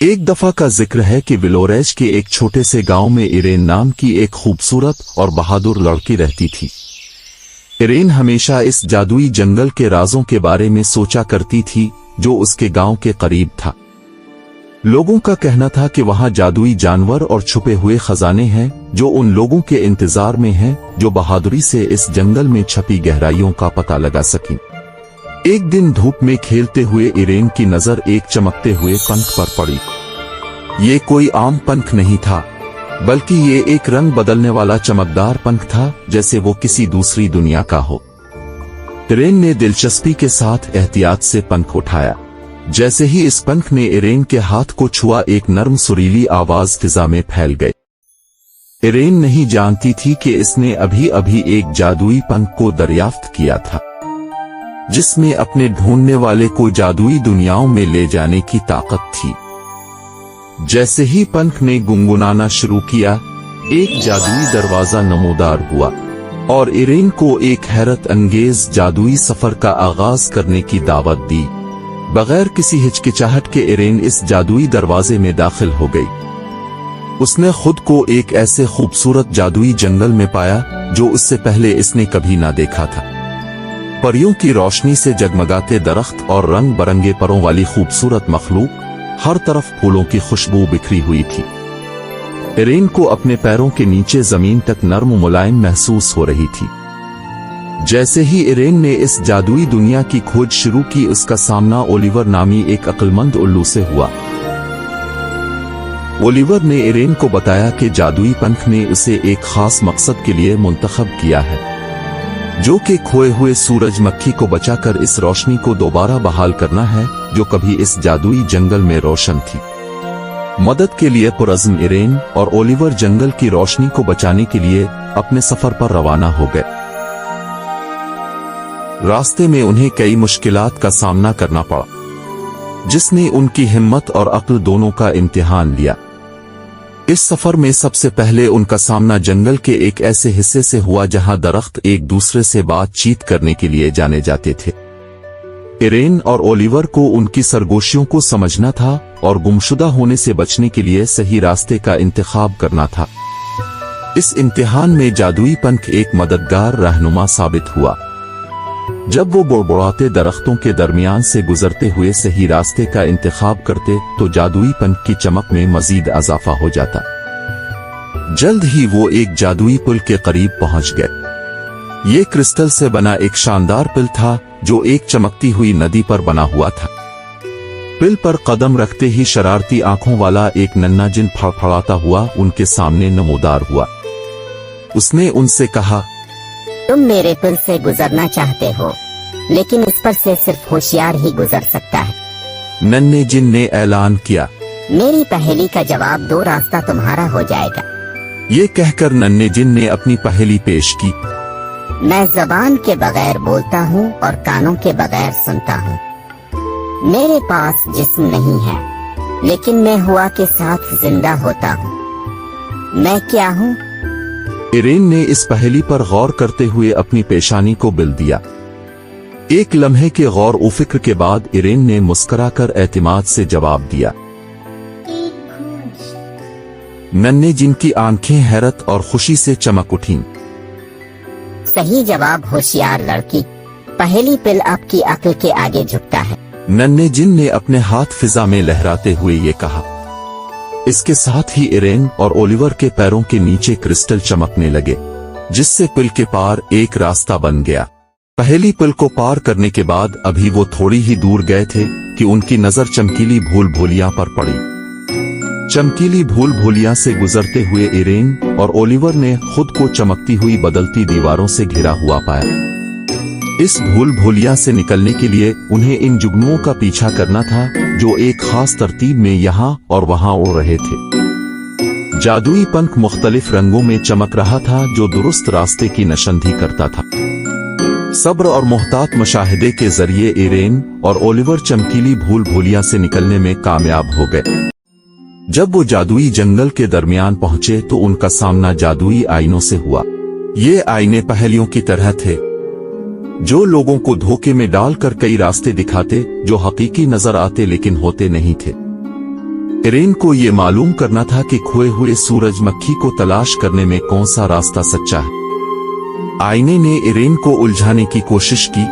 एक दफा का जिक्र है कि विलोरेज के एक छोटे से गांव में इरेन नाम की एक खूबसूरत और बहादुर लड़की रहती थी। इरेन हमेशा इस जादुई जंगल के राजों के बारे में सोचा करती थी जो उसके गांव के करीब था। लोगों का कहना था कि वहां जादुई जानवर और छुपे हुए खजाने हैं जो उन लोगों के इंतजार में हैं जो बहादुरी से इस जंगल में छपी गहराइयों का पता लगा सकें। एक दिन धूप में खेलते हुए इरेन की नजर एक चमकते हुए पंख पर पड़ी। ये कोई आम पंख नहीं था, बल्कि ये एक रंग बदलने वाला चमकदार पंख था, जैसे वो किसी दूसरी दुनिया का हो। इरेन ने दिलचस्पी के साथ एहतियात से पंख उठाया। जैसे ही इस पंख ने इरेन के हाथ को छुआ, एक नर्म सुरीली आवाज फिजा में फैल गई। इरेन नहीं जानती थी कि इसने अभी अभी एक जादुई पंख को दरियाफ्त किया था, जिसमें अपने ढूंढने वाले को जादुई दुनियाओं में ले जाने की ताकत थी। जैसे ही पंख ने गुनगुनाना शुरू किया, एक जादुई दरवाजा नमूदार हुआ और इरेन को एक हैरत अंगेज जादुई सफर का आगाज करने की दावत दी। बगैर किसी हिचकिचाहट के इरेन इस जादुई दरवाजे में दाखिल हो गई। उसने खुद को एक ऐसे खूबसूरत जादुई जंगल में पाया जो उससे पहले इसने कभी ना देखा था। परियों की रोशनी से जगमगाते दरख्त और रंग बरंगे परों वाली खूबसूरत मखलूक, हर तरफ फूलों की खुशबू बिखरी हुई थी। इरेन को अपने पैरों के नीचे जमीन तक नर्म मुलायम महसूस हो रही थी। जैसे ही इरेन ने इस जादुई दुनिया की खोज शुरू की, उसका सामना ओलिवर नामी एक अक्लमंद उल्लू से हुआ। ओलिवर ने इरेन को बताया कि जादुई पंख ने उसे एक खास मकसद के लिए मुंतखब किया है, जो कि खोए हुए सूरजमुखी को बचाकर इस रोशनी को दोबारा बहाल करना है जो कभी इस जादुई जंगल में रोशन थी। मदद के लिए पुरज़्म इरेन और ओलिवर जंगल की रोशनी को बचाने के लिए अपने सफर पर रवाना हो गए। रास्ते में उन्हें कई मुश्किलात का सामना करना पड़ा, जिसने उनकी हिम्मत और अक्ल दोनों का इम्तिहान लिया। इस सफर में सबसे पहले उनका सामना जंगल के एक ऐसे हिस्से से हुआ जहां दरख्त एक दूसरे से बातचीत करने के लिए जाने जाते थे। इरेन और ओलिवर को उनकी सरगोशियों को समझना था और गुमशुदा होने से बचने के लिए सही रास्ते का इंतखाब करना था। इस इम्तिहान में जादुई पंख एक मददगार रहनुमा साबित हुआ। जब वो बुड़बुड़ाते दरख्तों के दरमियान से गुजरते हुए सही रास्ते का इंतखाब करते तो जादुई पंख की चमक में मजीद इजाफा हो जाता। जल्द ही वो एक जादुई पुल के करीब पहुंच गए। ये क्रिस्टल से बना एक शानदार पुल था जो एक चमकती हुई नदी पर बना हुआ था। पुल पर कदम रखते ही शरारती आंखों वाला एक नन्हा जिन फड़फड़ाता हुआ उनके सामने नमूदार हुआ। उसने उनसे कहा, तुम मेरे पुल से गुजरना चाहते हो, लेकिन इस पर से सिर्फ होशियार ही गुजर सकता है। नन्हे जिन ने ऐलान किया। मेरी पहेली का जवाब दो, रास्ता तुम्हारा हो जाएगा। ये कहकर नन्हे जिन ने अपनी पहेली पेश की। मैं जबान के बगैर बोलता हूँ और कानों के बगैर सुनता हूँ। मेरे पास जिस्म नहीं है, लेकिन मैं हवा के साथ जिंदा होता हूँ। मैं क्या हूँ? इरेन ने इस पहेली पर गौर करते हुए अपनी पेशानी को बिल दिया। एक लम्हे के गौर व फिक्र के बाद इरेन ने मुस्कुराकर एतमाद से जवाब दिया। नन्हे जिनकी आंखें हैरत और खुशी से चमक उठीं। सही जवाब होशियार लड़की। पहेली पिल आपकी अक्ल के आगे झुकता है। नन्हे जिन ने अपने हाथ फिजा में लहराते हुए ये कहा। इसके साथ ही इरेन और ओलिवर के पैरों के नीचे क्रिस्टल चमकने लगे, जिससे पुल के पार एक रास्ता बन गया। पहली पुल को पार करने के बाद अभी वो थोड़ी ही दूर गए थे कि उनकी नजर चमकीली भूल भूलियां पर पड़ी। चमकीली भूल भूलियां से गुजरते हुए इरेन और ओलिवर ने खुद को चमकती हुई बदलती दीवारों से घिरा हुआ पाया। इस भूल भूलियां से निकलने के लिए उन्हें इन जुगनुओं का पीछा करना था जो एक खास तरतीब में यहाँ और वहां उड़ रहे थे। जादुई पंख मुख्तलिफ रंगों में चमक रहा था जो दुरुस्त रास्ते की निशानदही करता था। सब्र और मुहतात मुशाहिदे के जरिए इरेन और ओलिवर चमकीली भूल भूलियां से निकलने में कामयाब हो गए। जब वो जादुई जंगल के दरमियान पहुंचे तो उनका सामना जादुई आईनों से हुआ। ये आईने पहेलियों की तरह थे, जो लोगों को धोखे में डालकर कई रास्ते दिखाते जो हकीकी नजर आते लेकिन होते नहीं थे। इरेन को ये मालूम करना था कि खोए हुए सूरजमुखी को तलाश करने में कौन सा रास्ता सच्चा है। आईने ने इरेन को उलझाने की कोशिश की,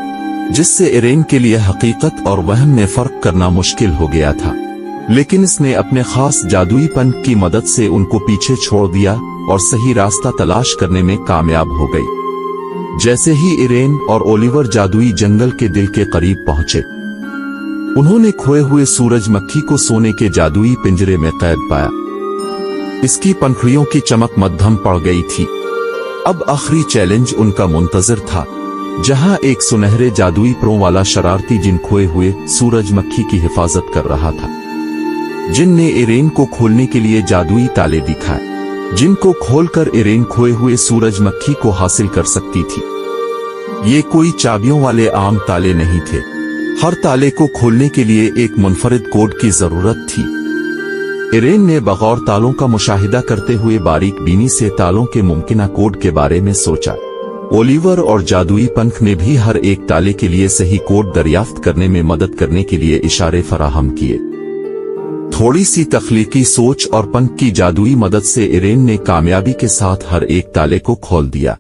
जिससे इरेन के लिए हकीकत और वहम में फर्क करना मुश्किल हो गया था, लेकिन इसने अपने खास जादुईपन की मदद से उनको पीछे छोड़ दिया और सही रास्ता तलाश करने में कामयाब हो गई। जैसे ही इरेन और ओलिवर जादुई जंगल के दिल के करीब पहुंचे, उन्होंने खोए हुए सूरजमुखी को सोने के जादुई पिंजरे में कैद पाया। इसकी पंखुड़ियों की चमक मद्धम पड़ गई थी। अब आखिरी चैलेंज उनका मुंतजर था, जहां एक सुनहरे जादुई परों वाला शरारती जिन खोए हुए सूरजमुखी की हिफाजत कर रहा था। जिन ने इरेन को खोलने के लिए जादुई ताले दिखाए, जिनको खोलकर इरेन खोए हुए सूरजमुखी को हासिल कर सकती थी। ये कोई चाबियों वाले आम ताले नहीं थे। हर ताले को खोलने के लिए एक मुनफरिद कोड की जरूरत थी। इरेन ने बगौर तालों का मुशाहिदा करते हुए बारीक बीनी से तालों के मुमकिना कोड के बारे में सोचा। ओलिवर और जादुई पंख ने भी हर एक ताले के लिए सही कोड दरियाफ्त करने में मदद करने के लिए इशारे फराहम किए। थोड़ी सी तख्लीकी सोच और पंख की जादुई मदद से इरेन ने कामयाबी के साथ हर एक ताले को खोल दिया।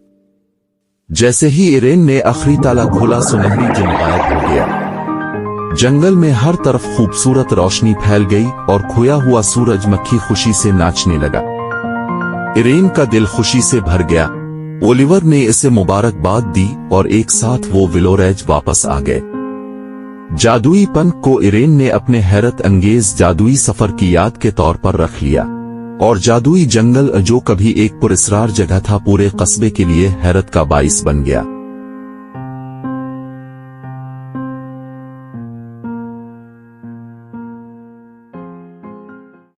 जैसे ही इरेन ने आखिरी ताला खोला, सुनहरी जिन गायब हो गया। जंगल में हर तरफ खूबसूरत रोशनी फैल गई और खोया हुआ सूरजमुखी खुशी से नाचने लगा। इरेन का दिल खुशी से भर गया। ओलिवर ने इसे मुबारकबाद दी और एक साथ वो विलोरेज वापस आ गए। जादुई पंख को इरेन ने अपने हैरत अंगेज जादुई सफर की याद के तौर पर रख लिया, और जादुई जंगल जो कभी एक पुरस्रार जगह था, पूरे कस्बे के लिए हैरत का बाइस बन गया।